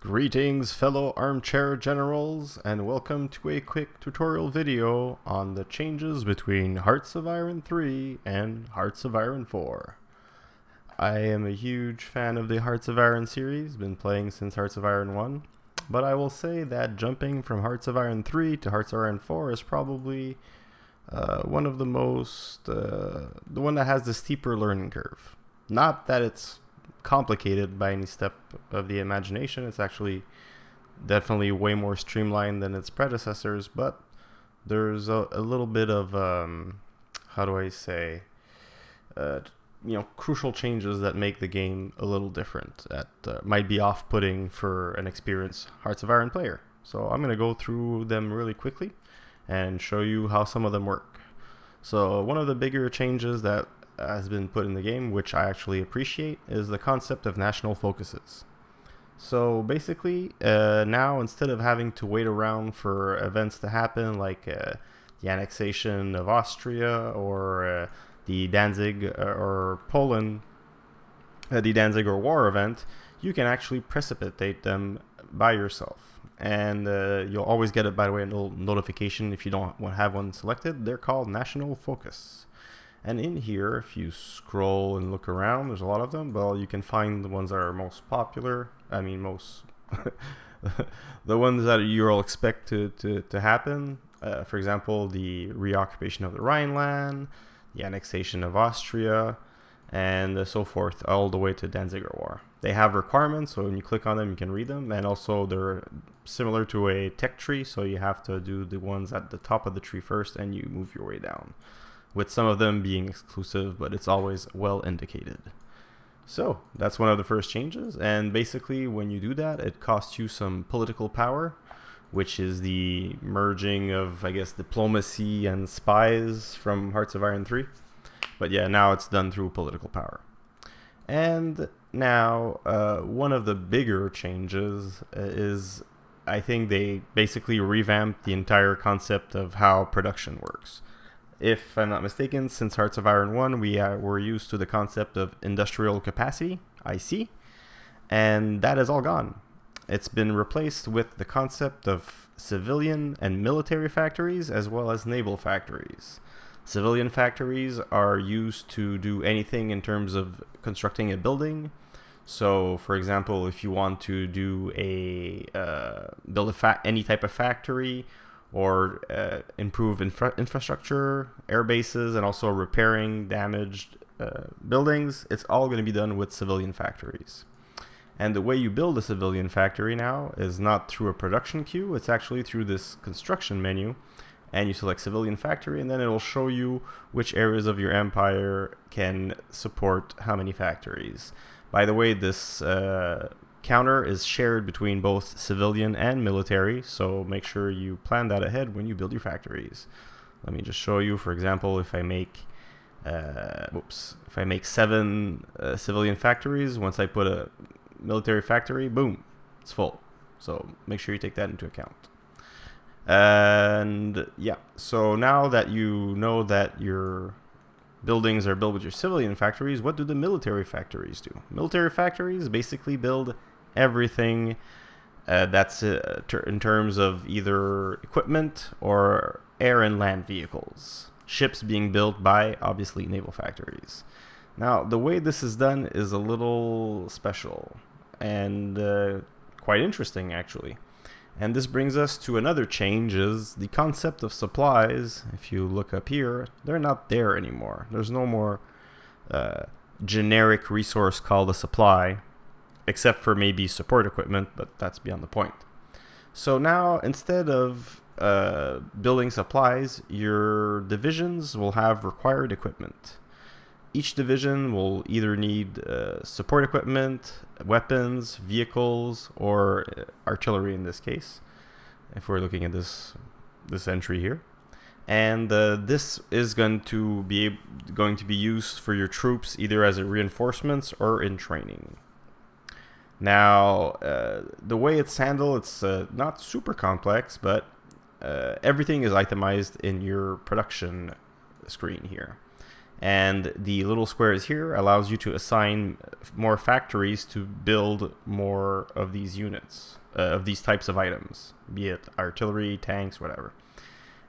Greetings, fellow armchair generals, and welcome to a quick tutorial video on the changes between Hearts of Iron 3 and Hearts of Iron 4. I am a huge fan of the Hearts of Iron series, been playing since Hearts of Iron 1, but I will say that jumping from Hearts of Iron 3 to Hearts of Iron 4 is probably one of the the one that has the steeper learning curve. Not that it's complicated by any step of the imagination. It's actually definitely way more streamlined than its predecessors, but there's a little bit of how do I say crucial changes that make the game a little different, that might be off-putting for an experienced Hearts of Iron player. So I'm going to go through them really quickly and show you how some of them work. So one of the bigger changes that has been put in the game, which I actually appreciate, is the concept of national focuses. So basically, now instead of having to wait around for events to happen, like the annexation of Austria or the Danzig or Poland, the Danzig or war event, you can actually precipitate them by yourself. And you'll always get it, by the way, a little notification if you don't have one selected. They're called national focus. And in here, if you scroll and look around, there's a lot of them. Well, you can find the ones that are most popular. I mean, most the ones that you'll expect to happen. For example, the reoccupation of the Rhineland, the annexation of Austria, and so forth, all the way to Danziger War. They have requirements, so when you click on them, you can read them. And also, they're similar to a tech tree, so you have to do the ones at the top of the tree first, and you move your way down, with some of them being exclusive, but it's always well indicated. So that's one of the first changes, and basically when you do that, it costs you some political power, which is the merging of, I guess, diplomacy and spies from Hearts of Iron 3. But yeah, now it's done through political power. And now one of the bigger changes is, I think they basically revamped the entire concept of how production works. If I'm not mistaken, since Hearts of Iron 1, we're used to the concept of industrial capacity, IC, and that is all gone. It's been replaced with the concept of civilian and military factories, as well as naval factories. Civilian factories are used to do anything in terms of constructing a building. So, for example, if you want to do build any type of factory, or improve infrastructure, air bases, and also repairing damaged buildings, it's all going to be done with civilian factories. And the way you build a civilian factory now is not through a production queue, it's actually through this construction menu, and you select civilian factory, and then it will show you which areas of your empire can support how many factories. By the way, this counter is shared between both civilian and military, so make sure you plan that ahead when you build your factories. Let me just show you, for example, if I make 7 civilian factories, once I put a military factory, boom, it's full. So make sure you take that into account. And yeah, so now that you know that your buildings are built with your civilian factories, what do the military factories do? Military factories basically build everything that's in terms of either equipment or air and land vehicles. Ships being built by, obviously, naval factories. Now, the way this is done is a little special and quite interesting, actually. And this brings us to another change, is the concept of supplies. If you look up here, they're not there anymore. There's no more generic resource called a supply, except for maybe support equipment, but that's beyond the point. So now, instead of building supplies, your divisions will have required equipment. Each division will either need support equipment, weapons, vehicles, or artillery in this case, if we're looking at this entry here. And this is going to be used for your troops either as a reinforcements or in training. Now, the way it's handled, it's not super complex, but everything is itemized in your production screen here. And the little squares here allows you to assign more factories to build more of these units, of these types of items, be it artillery, tanks, whatever.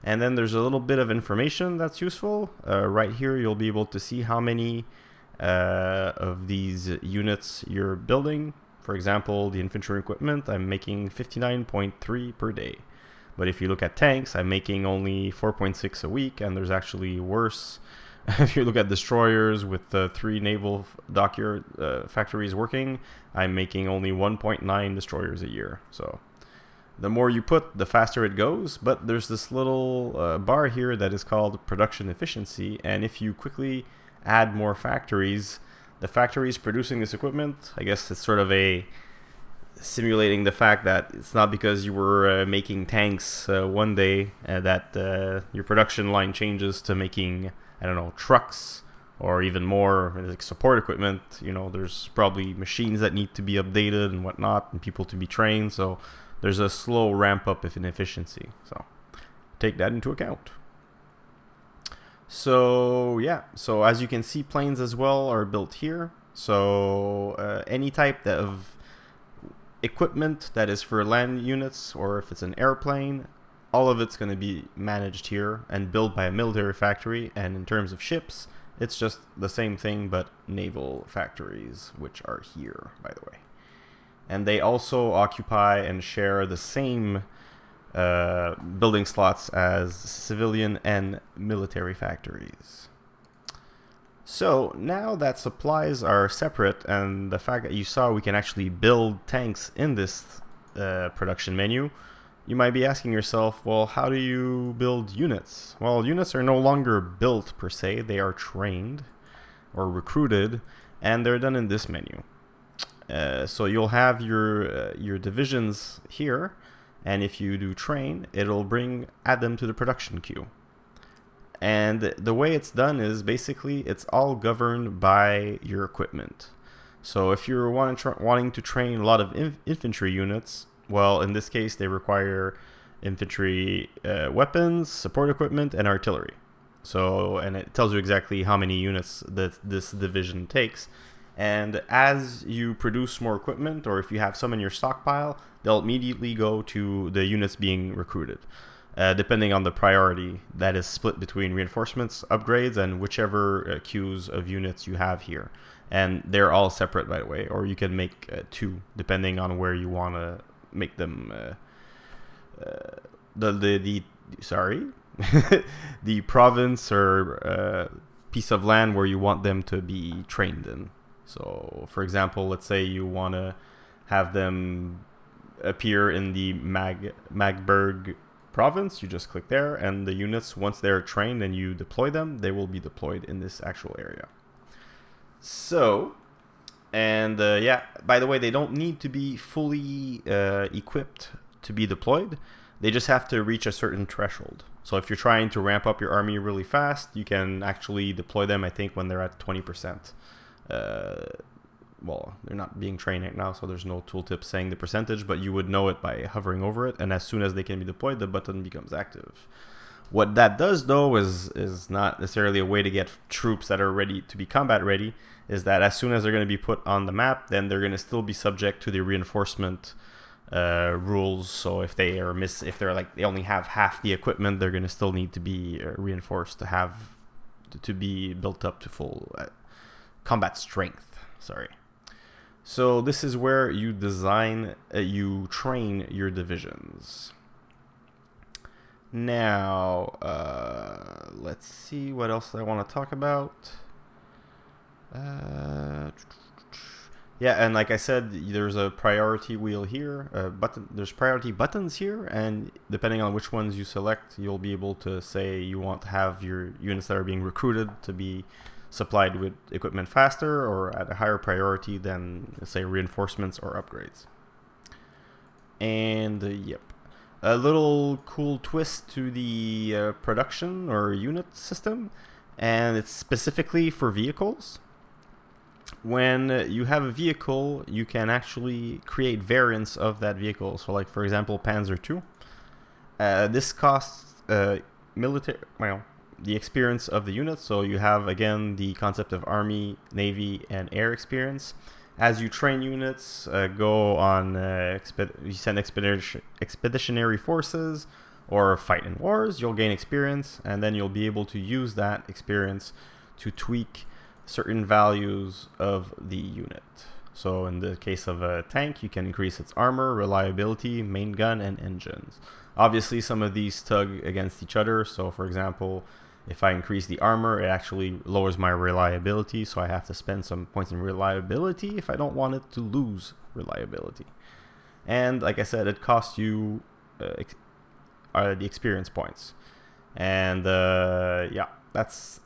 And then there's a little bit of information that's useful. Right here, you'll be able to see how many of these units you're building. For example, the infantry equipment, I'm making 59.3 per day. But if you look at tanks, I'm making only 4.6 a week, and there's actually worse. If you look at destroyers with the 3 naval dockyard factories working, I'm making only 1.9 destroyers a year. So the more you put, the faster it goes. But there's this little bar here that is called production efficiency. And if you quickly add more factories, the factories producing this equipment, I guess it's sort of a simulating the fact that it's not because you were making tanks one day that your production line changes to making, I don't know, trucks or even more like support equipment. You know, there's probably machines that need to be updated and whatnot, and people to be trained. So there's a slow ramp up in efficiency. So take that into account. So yeah, so as you can see, planes as well are built here. So any type of equipment that is for land units, or if it's an airplane, all of it's going to be managed here and built by a military factory. And in terms of ships, it's just the same thing, but naval factories, which are here, by the way. And they also occupy and share the same building slots as civilian and military factories. So now that supplies are separate, and the fact that you saw we can actually build tanks in this production menu, you might be asking yourself, well, how do you build units? Well, units are no longer built per se, they are trained or recruited, and they're done in this menu. So you'll have your divisions here, and if you do train, it'll add them to the production queue. And the way it's done is basically it's all governed by your equipment. So if you're wanting to train a lot of infantry units, well, in this case, they require infantry weapons, support equipment, and artillery. So, and it tells you exactly how many units that this division takes. And as you produce more equipment, or if you have some in your stockpile, they'll immediately go to the units being recruited. Depending on the priority that is split between reinforcements, upgrades, and whichever queues of units you have here. And they're all separate, by the way, or you can make 2 depending on where you want to make them. The province or piece of land where you want them to be trained in. So, for example, let's say you want to have them appear in the Magdeburg province. You just click there, and the units, once they're trained and you deploy them, they will be deployed in this actual area. So, and yeah, by the way, they don't need to be fully equipped to be deployed. They just have to reach a certain threshold. So if you're trying to ramp up your army really fast, you can actually deploy them, I think, when they're at 20%. Well, they're not being trained right now, so there's no tooltip saying the percentage, but you would know it by hovering over it, and as soon as they can be deployed, the button becomes active. What that does, though, is not necessarily a way to get troops that are ready to be combat ready, is that as soon as they're going to be put on the map, then they're going to still be subject to the reinforcement rules. So if they only have half the equipment, they're going to still need to be reinforced to be built up to full combat strength. Sorry. So this is where you you train your divisions. Now, let's see what else I want to talk about. Yeah, and like I said, there's a priority wheel here. There's priority buttons here, and depending on which ones you select, you'll be able to say you want to have your units that are being recruited to be supplied with equipment faster or at a higher priority than, let's say, reinforcements or upgrades. And yep, a little cool twist to the production or unit system, and it's specifically for vehicles. When you have a vehicle, you can actually create variants of that vehicle. So, like, for example, Panzer II. This costs the experience of the unit. So you have, again, the concept of Army, Navy, and Air experience. As you train units, go on, you send expeditionary forces or fight in wars, you'll gain experience, and then you'll be able to use that experience to tweak certain values of the unit. So in the case of a tank, you can increase its armor, reliability, main gun, and engines. Obviously, some of these tug against each other. So for example, if I increase the armor, it actually lowers my reliability, so I have to spend some points in reliability if I don't want it to lose reliability. And like I said, it costs you the experience points. And yeah, that's...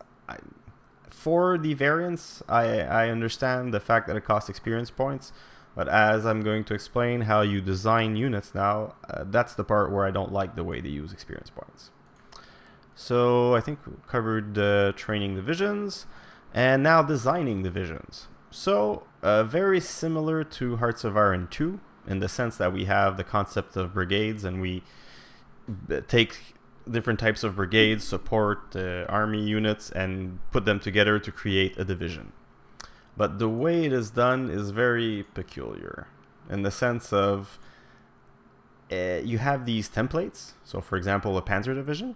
For the variants, I understand the fact that it costs experience points, but as I'm going to explain how you design units now, that's the part where I don't like the way they use experience points. So I think we covered training divisions, and now designing divisions. So very similar to Hearts of Iron 2, in the sense that we have the concept of brigades, and we take different types of brigades, support army units, and put them together to create a division. But the way it is done is very peculiar, in the sense of you have these templates. So for example, a panzer division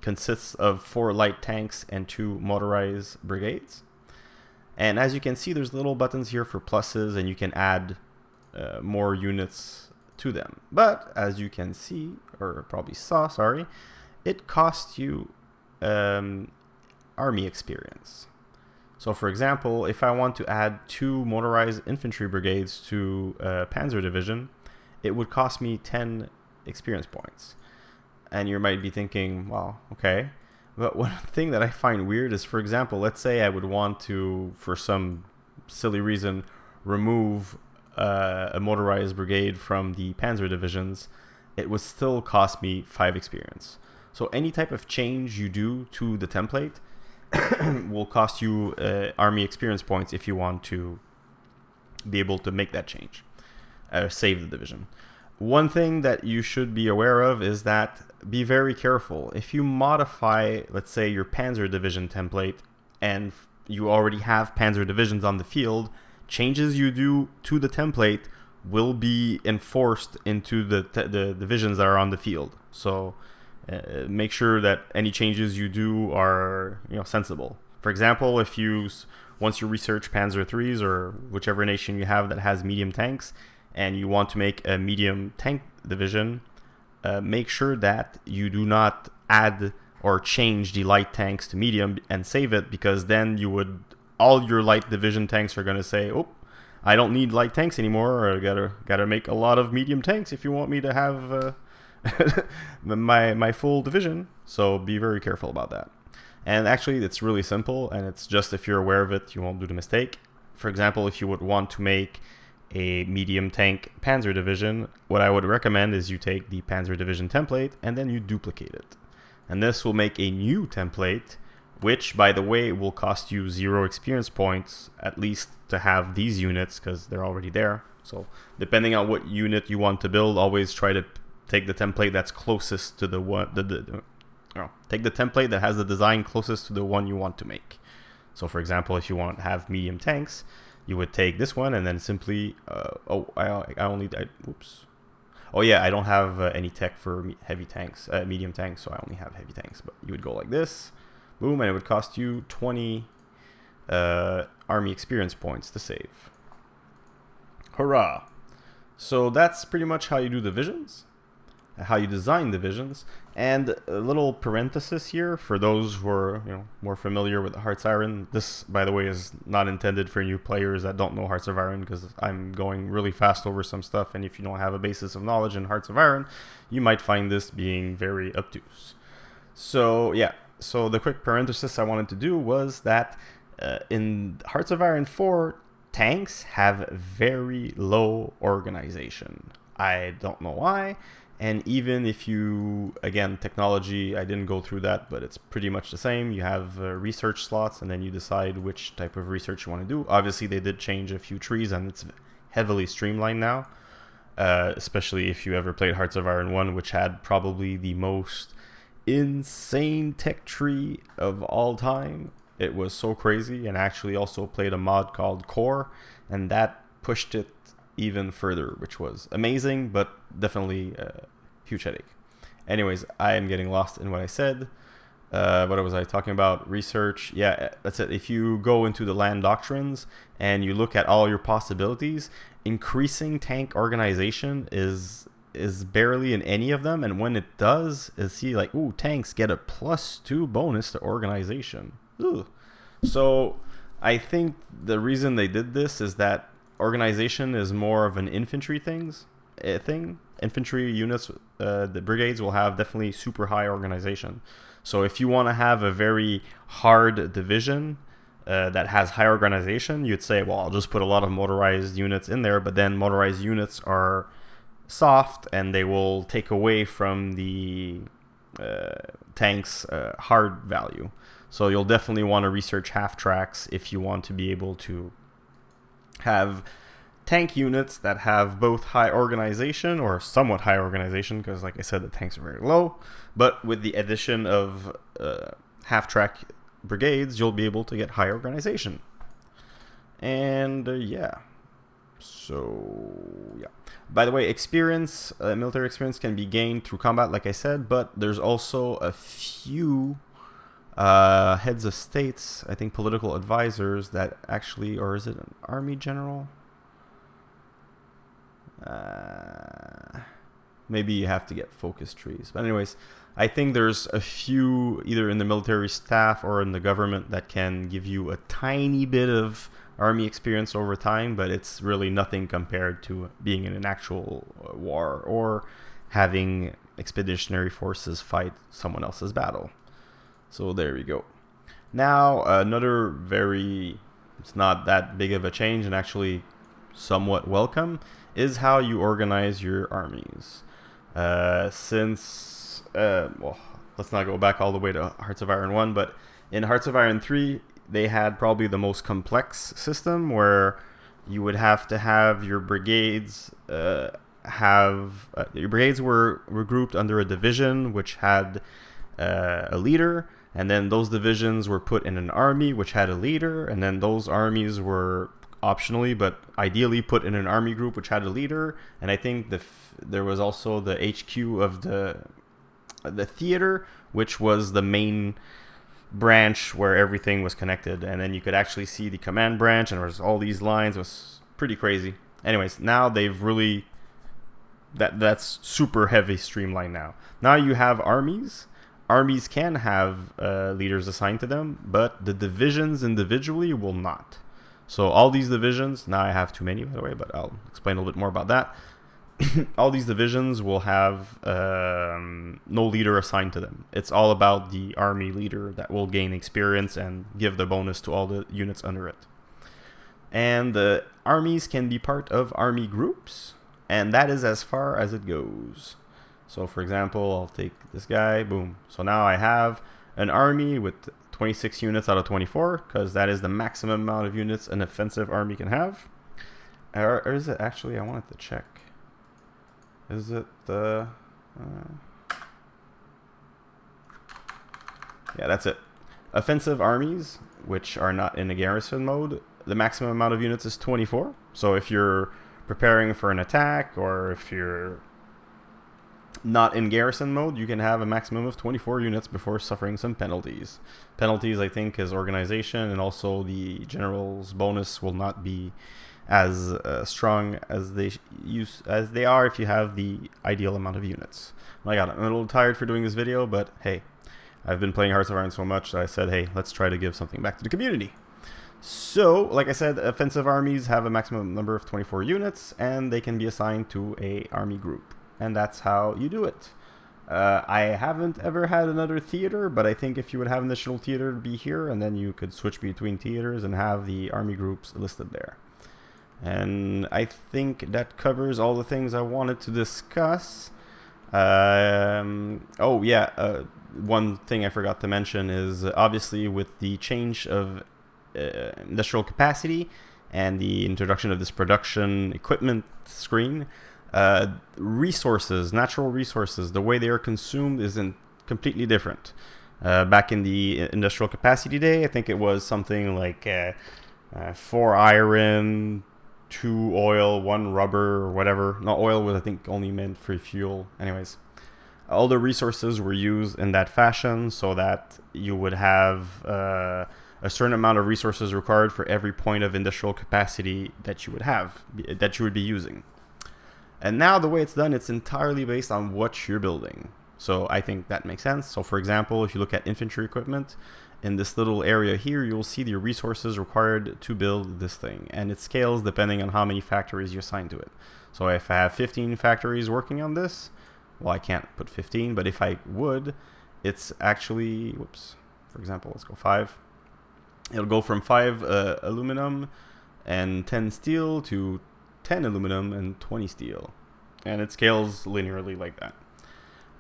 consists of 4 light tanks and 2 motorized brigades. And as you can see, there's little buttons here for pluses, and you can add more units to them. But as you can see, or probably saw, sorry, it costs you army experience. So for example, if I want to add 2 motorized infantry brigades to a panzer division, it would cost me 10 experience points. And you might be thinking, well, okay. But one thing that I find weird is, for example, let's say I would want to, for some silly reason, remove a motorized brigade from the panzer divisions. It would still cost me 5 experience. So any type of change you do to the template will cost you army experience points if you want to be able to make that change, save the division. One thing that you should be aware of is that be very careful. If you modify, let's say, your panzer division template, and you already have panzer divisions on the field, changes you do to the template will be enforced into the divisions that are on the field. So make sure that any changes you do are, sensible. For example, if once you research Panzer IIIs or whichever nation you have that has medium tanks, and you want to make a medium tank division, make sure that you do not add or change the light tanks to medium and save it, because then all your light division tanks are going to say, oh, I don't need light tanks anymore, or gotta make a lot of medium tanks if you want me to have my full division. So be very careful about that. And actually, it's really simple, and it's just, if you're aware of it, you won't do the mistake. For example, if you would want to make a medium tank panzer division, what I would recommend is you take the panzer division template and then you duplicate it. And this will make a new template, which, by the way, will cost you 0 experience points, at least to have these units, because they're already there. So depending on what unit you want to build, always try to take the template that's closest to the one. Take the template that has the design closest to the one you want to make. So for example, if you want to have medium tanks, you would take this one and then simply whoops. Oh yeah, I don't have any tech for heavy tanks, medium tanks, so I only have heavy tanks. But you would go like this, boom, and it would cost you 20 army experience points to save. Hurrah! So that's pretty much how you do divisions, how you design divisions. And a little parenthesis here for those who are more familiar with Hearts of Iron. This, by the way, is not intended for new players that don't know Hearts of Iron, because I'm going really fast over some stuff, and if you don't have a basis of knowledge in Hearts of Iron, you might find this being very obtuse. So yeah, so the quick parenthesis I wanted to do was that in Hearts of Iron 4, tanks have very low organization. I don't know why. And even if you, again, technology, I didn't go through that, but it's pretty much the same. You have research slots, and then you decide which type of research you want to do. Obviously, they did change a few trees, and it's heavily streamlined now, especially if you ever played Hearts of Iron 1, which had probably the most insane tech tree of all time. It was so crazy, and I actually also played a mod called Core, and that pushed it even further, which was amazing, but definitely a huge headache. Anyways, I am getting lost in what I said. What was I talking about? Research. Yeah, that's it. If you go into the land doctrines and you look at all your possibilities, increasing tank organization is barely in any of them, and when it does, is see like, ooh, tanks get a +2 bonus to organization. Ooh. So I think the reason they did this is that organization is more of an infantry thing. Infantry units, the brigades will have definitely super high organization. So if you want to have a very hard division that has high organization, you'd say, well, I'll just put a lot of motorized units in there, but then motorized units are soft and they will take away from the tank's hard value. So you'll definitely want to research half tracks if you want to be able to have tank units that have both high organization or somewhat high organization, because like I said, the tanks are very low, but with the addition of half track brigades, you'll be able to get high organization. And yeah, so yeah. By the way, experience, military experience can be gained through combat, like I said, but there's also a few heads of states, I think political advisors that actually, or is it an army general? Maybe you have to get focus trees. But anyways, I think there's a few either in the military staff or in the government that can give you a tiny bit of army experience over time, but it's really nothing compared to being in an actual war or having expeditionary forces fight someone else's battle. So there we go. Now, another it's not that big of a change and actually somewhat welcome, is how you organize your armies. Well, let's not go back all the way to Hearts of Iron 1, but in Hearts of Iron 3, they had probably the most complex system where you would have to have your brigades your brigades were grouped under a division which had a leader, and then those divisions were put in an army which had a leader, and then those armies were optionally but ideally put in an army group which had a leader. And I think there was also the HQ of the theater, which was the main branch where everything was connected, and then you could actually see the command branch, and there was all these lines. It was pretty crazy. Anyways, now they've really that's super heavy streamlined. Now you have armies. Armies can have leaders assigned to them, but the divisions individually will not. So all these divisions, now I have too many, by the way, but I'll explain a little bit more about that. All these divisions will have no leader assigned to them. It's all about the army leader that will gain experience and give the bonus to all the units under it. And the armies can be part of army groups, and that is as far as it goes. So for example, I'll take this guy, boom. So now I have an army with 26 units out of 24, because that is the maximum amount of units an offensive army can have. Or is it actually, I wanted to check. Is it the... yeah, that's it. Offensive armies, which are not in a garrison mode, the maximum amount of units is 24. So if you're preparing for an attack, or if you're not in garrison mode, you can have a maximum of 24 units before suffering some penalties. Penalties, I think, is organization, and also the general's bonus will not be as strong as they are if you have the ideal amount of units. My God, I'm a little tired for doing this video, but hey, I've been playing Hearts of Iron so much that I said, hey, let's try to give something back to the community. So, like I said, offensive armies have a maximum number of 24 units, and they can be assigned to a army group. And that's how you do it. I haven't ever had another theater, but I think if you would have an additional theater to be here, and then you could switch between theaters and have the army groups listed there. And I think that covers all the things I wanted to discuss. Oh yeah, one thing I forgot to mention is obviously with the change of industrial capacity and the introduction of this production equipment screen, resources, natural resources, the way they are consumed is completely different. Back in the industrial capacity day, I think it was something like 4 iron, 2 oil, 1 rubber, or whatever. No, oil was, I think, only meant for fuel. Anyways, all the resources were used in that fashion so that you would have a certain amount of resources required for every point of industrial capacity that you would have, that you would be using. And now the way it's done, it's entirely based on what you're building. So I think that makes sense. So for example, if you look at infantry equipment, in this little area here, you'll see the resources required to build this thing. And it scales depending on how many factories you assign to it. So if I have 15 factories working on this, well, I can't put 15, but if I would, it's actually, whoops, for example, let's go 5. It'll go from 5 aluminum and 10 steel to 10 aluminum and 20 steel. And it scales linearly like that.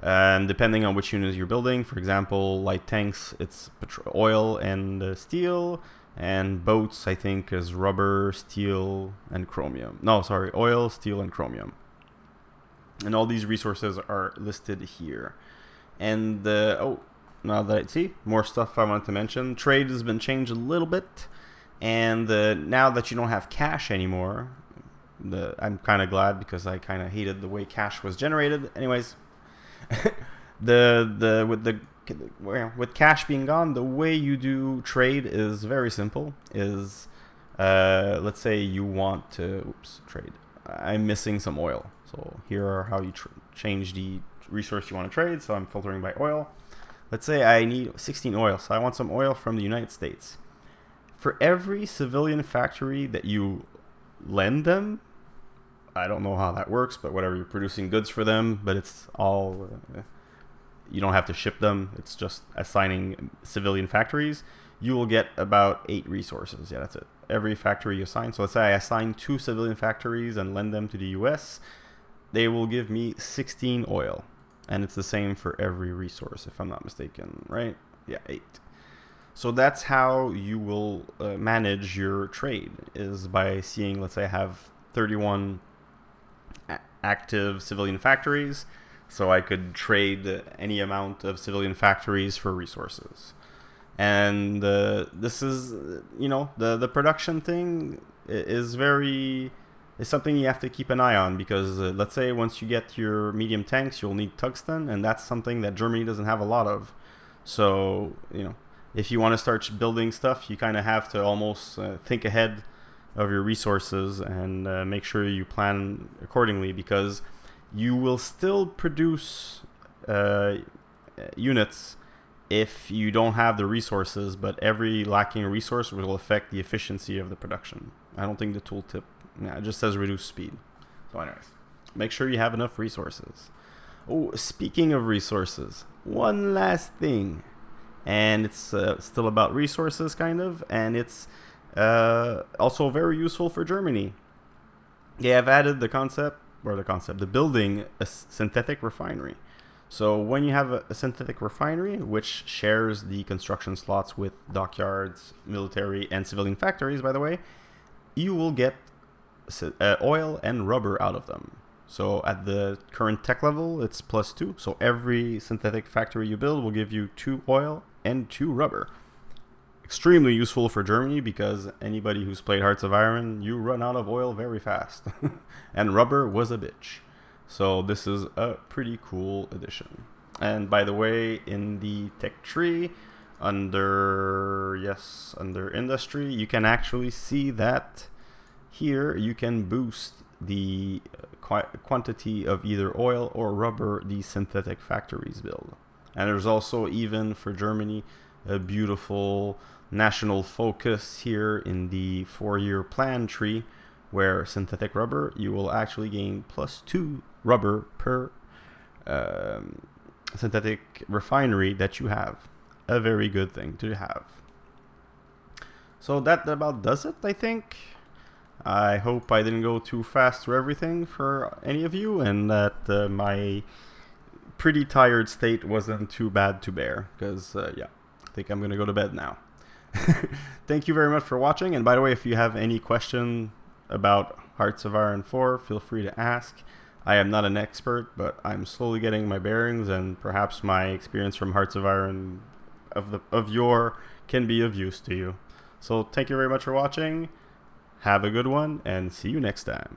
And depending on which units you're building, for example, light tanks, it's oil and steel, and boats, I think, is rubber, steel, and chromium. No, sorry, oil, steel, and chromium. And all these resources are listed here. And now that I see more stuff I want to mention, trade has been changed a little bit, and now that you don't have cash anymore, I'm kind of glad because I kind of hated the way cash was generated. Anyways. With cash being gone, the way you do trade is very simple. Let's say you want to trade. I'm missing some oil, so here are how you change the resource you want to trade. So I'm filtering by oil. Let's say I need 16 oil, so I want some oil from the United States. For every civilian factory that you lend them, I don't know how that works, but whatever, you're producing goods for them, but it's all, you don't have to ship them. It's just assigning civilian factories. You will get about 8 resources. Yeah, that's it. Every factory you assign. So let's say I assign 2 civilian factories and lend them to the US. They will give me 16 oil. And it's the same for every resource, if I'm not mistaken, right? Yeah, 8. So that's how you will manage your trade, is by seeing, let's say I have 31 active civilian factories, so I could trade any amount of civilian factories for resources. And this is, the production thing is something you have to keep an eye on, because let's say once you get your medium tanks, you'll need tungsten, and that's something that Germany doesn't have a lot of. So, if you want to start building stuff, you kind of have to almost think ahead of your resources and make sure you plan accordingly, because you will still produce units if you don't have the resources, but every lacking resource will affect the efficiency of the production. I don't think the tooltip, it just says reduce speed. So anyways, make sure you have enough resources. Oh, speaking of resources, one last thing, and it's still about resources kind of, and it's also very useful for Germany. They have added the building a synthetic refinery. So when you have a synthetic refinery, which shares the construction slots with dockyards, military, and civilian factories, by the way, you will get oil and rubber out of them. So at the current tech level, it's +2. So every synthetic factory you build will give you 2 oil and 2 rubber. Extremely useful for Germany, because anybody who's played Hearts of Iron, you run out of oil very fast. And rubber was a bitch. So this is a pretty cool addition. And by the way, in the tech tree, under industry, you can actually see that here you can boost the quantity of either oil or rubber these synthetic factories build. And there's also, even for Germany, a beautiful national focus here in the 4-year plan tree, where synthetic rubber, you will actually gain +2 rubber per synthetic refinery that you have. A very good thing to have. So that about does it, I think. I hope I didn't go too fast through everything for any of you, and that my pretty tired state wasn't too bad to bear, because I think I'm going to go to bed now. Thank you very much for watching, and by the way, if you have any question about Hearts of Iron 4, feel free to ask. I am not an expert, but I'm slowly getting my bearings, and perhaps my experience from Hearts of Iron of yore can be of use to you. So thank you very much for watching. Have a good one, and see you next time.